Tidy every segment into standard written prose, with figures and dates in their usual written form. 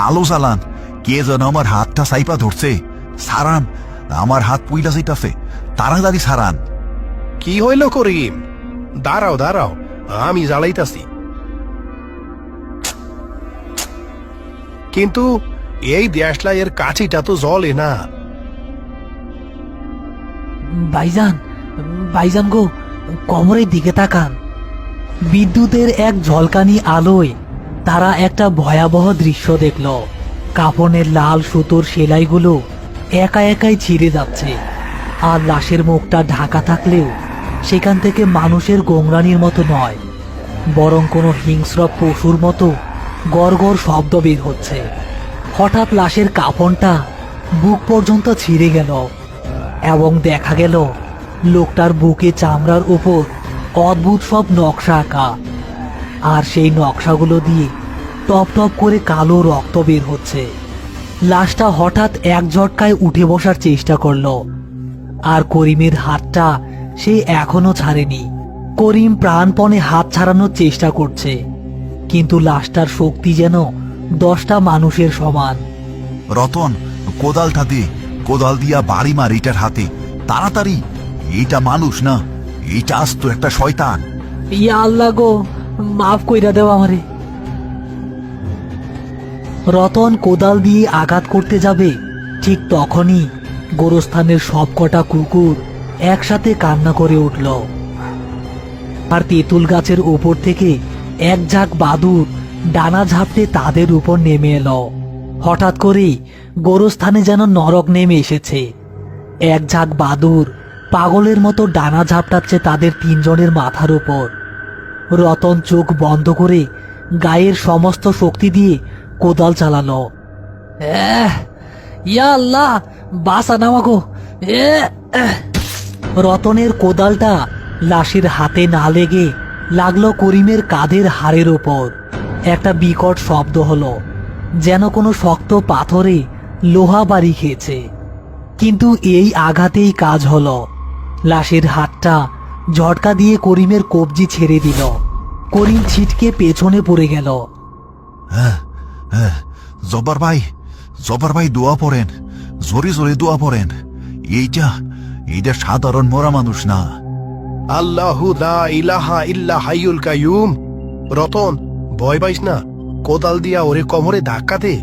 আলো জ্বালান, কে যেন আমার হাতটা সাইপা ধরছে। সারান, আমার হাত পুইলা যাইতাছে, তাড়াতাড়ি সারান। কি হইল করিম? দাঁড়াও দাঁড়াও, আমি জ্বালাইতাছি। কিন্তু এই দেশলাইয়ের কাঠিটা তো জ্বলে না। ভাইজান, ভাইজান গো, কমরের দিকে তাকান। বিদ্যুতের এক ঝলকানি আলোয় তারা একটা ভয়াবহ দৃশ্য দেখল। কাফনের লাল সুতোর সেলাইগুলো একা একাই ছিঁড়ে যাচ্ছে, আর লাশের মুখটা ঢাকা থাকলেও সেখান থেকে মানুষের গোংরানির মতো নয়, বরং কোনো হিংস্র পশুর মতো গড় গড় শব্দ বের হচ্ছে। হঠাৎ লাশের কাফনটা বুক পর্যন্ত ছিঁড়ে গেল এবং দেখা গেল লোকটার বুকে চামড়ার উপর অদ্ভুত সব নকশা আঁকা, আর সেই নকশাগুলো দিয়ে টপ টপ করে কালো রক্ত বের হচ্ছে। লাশটা হঠাৎ এক ঝটকায় উঠে বসার চেষ্টা করলো, আর করিমের হাতটা সে এখনো ছাড়েনি। করিম প্রাণপণে হাত ছাড়ানোর চেষ্টা করছে, কিন্তু লাশটার শক্তি যেন 10টা মানুষের সমান। রতন, কোদালটা দে, কোদাল দিয়া বাড়ি মার এটার হাতে, তাড়াতাড়ি। এইটা মানুষ না, এইটা আস্ত একটা শয়তান। ইয়া আল্লাহ গো, মাফ কইরা দেও আমারে। রতন কোদাল দিয়ে আঘাত করতে যাবে, ঠিক তখনই গোরস্থানের সবকটা কুকুর একসাথে কান্না করে উঠল, আর তেঁতুল গাছের উপর থেকে এক ঝাঁক বাদুড় ডানা ঝাপটে তাদের উপর নেমে এলো। হঠাৎ করেই গোরস্থানে যেন নরক নেমে এসেছে। এক ঝাঁক বাদুড় পাগলের মতো ডানা ঝাপটাচ্ছে তাদের 3 জনের মাথার উপর। রতন চোখ বন্ধ করে গায়ের সমস্ত শক্তি দিয়ে কোদাল চালালো। ইয়া আল্লাহ, বাসা নামাগো। রতনের কোদালটা লাশের হাতে না লেগে লাগলো করিমের কাঁধের হাড়ের ওপর। একটা বিকট শব্দ হলো, যেন কোনো শক্ত পাথরে লোহা বাড়ি খেয়েছে। কিন্তু এই আঘাতেই কাজ হলো। লাশের হাতটা ঝটকা দিয়ে করিমের কবজি ছেড়ে দিল। করিম ছিটকে পেছনে পড়ে গেল। জব্বার ভাই, জব্বার ভাই দোয়া পড়েন, জোরে জোরে দোয়া পড়েন। এইটা সাধারণ মরা মানুষ না। আল্লাহু লা ইলাহা ইল্লা হাইয়ুল কাইয়ুম। রতন, ভয় পাইস না, কোদাল দিয়া ওরে কোমরে ধাক্কা দে।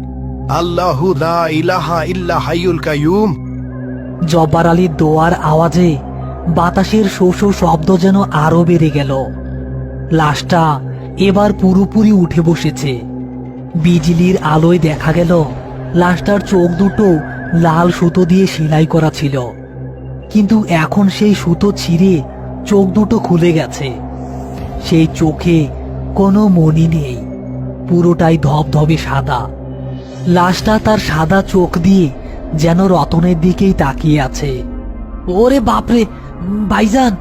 আল্লাহু লা ইলাহা ইল্লা হাইয়ুল কাইয়ুম। জব্বার আলীর দোয়ার আওয়াজে বাতাসের শো শো শব্দ যেন আরো বেড়ে গেল। লাশটা এবার পুরোপুরি উঠে বসেছে। বিজলির আলোয় দেখা গেল লাশটার চোখ দুটো লাল সুতো দিয়ে সেলাই করা ছিল, কিন্তু এখন সেই সুতো ছিঁড়ে চোখ দুটো খুলে গেছে। সেই চোখে কোনো মনি নেই, পুরোটাই ধবধবে সাদা। লাশটা তার সাদা চোখ দিয়ে যেন রতনের দিকেই তাকিয়ে আছে। ওরে বাপরে, ভাইজান,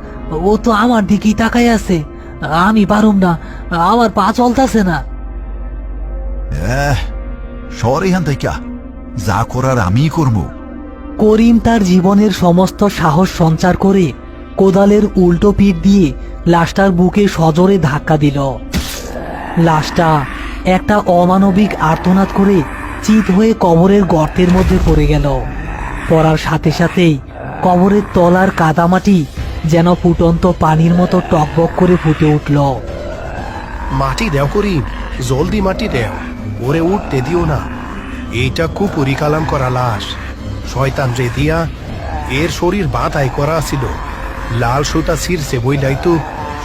ও তো আমার দিকেই তাকাই আছে। আমি পারুম না, আমার পা চলতেছে না। সর এখান থেকে, যা করার আমিই করবো। করিম তার জীবনের সমস্ত সাহস সঞ্চার করে কোদালের উল্টো পিঠ দিয়ে লাশটার বুকে সজোরে ধাক্কা দিল। লাশটা একটা অমানবিক আর্তনাদ করে চিত হয়ে কবরের গর্তের মধ্যে পড়ে গেল। পড়ার সাথে সাথেই কবরের তলার কাদামাটি যেন ফুটন্ত পানির মতো টকবক করে ফুটে উঠল। মাটি দেও করিম, জলদি মাটি দেও, ওরে উঠতে দিও না। এইটা খুব পরিকালাম করা লাশ। শয়তান রে দিয়া এর শরীর বাঁধাই করা ছিল। লাল সুতা ছিঁড়ছে বইলাই তো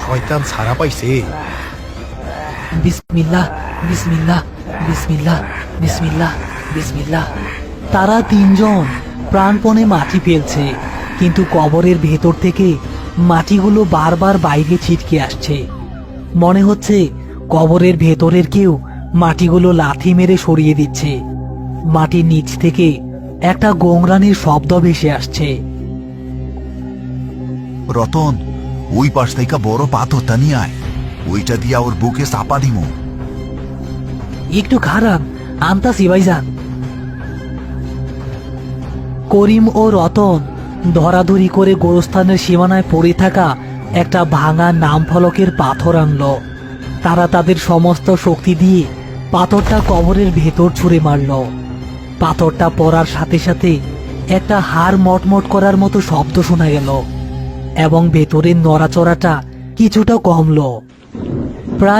শয়তান ছাড়া পাইছে। বিসমিল্লাহ, বিসমিল্লাহ, বিসমিল্লাহ, বিসমিল্লাহ, বিসমিল্লাহ। তারা 3 জন প্রাণপণে মাটি ফেলছে, কিন্তু কবরের ভেতর থেকে মাটিগুলো বারবার বাইরে ছিটকে আসছে। মনে হচ্ছে কবরের ভেতরের কেউ মাটিগুলো লাথি মেরে সরিয়ে দিচ্ছে। মাটির নিচ থেকে একটা গোংরানির শব্দ ভেসে আসছে। রতন, ওই পাশ থেকে বড় পাথরটা নিয়ে আয়, ওইটা দিয়া ওর বুকে চাপা দিমু। একটু খারাপ, আনতাছি ভাইজান। করিম ও রতন ধরাধরি করে গোরস্থানের সীমানায় পড়ে থাকা একটা ভাঙা নাম ফলকের পাথর আনলো। তারা তাদের সমস্ত শক্তি দিয়ে পাথরটা কবরের ভেতর ছুঁড়ে মারল। পাথরটা পড়ার সাথে সাথে একটা হাড় মটমট করার মতো শব্দ শোনা গেল এবং ভেতরের নড়াচড়াটা কিছুটা কমলো। প্রায়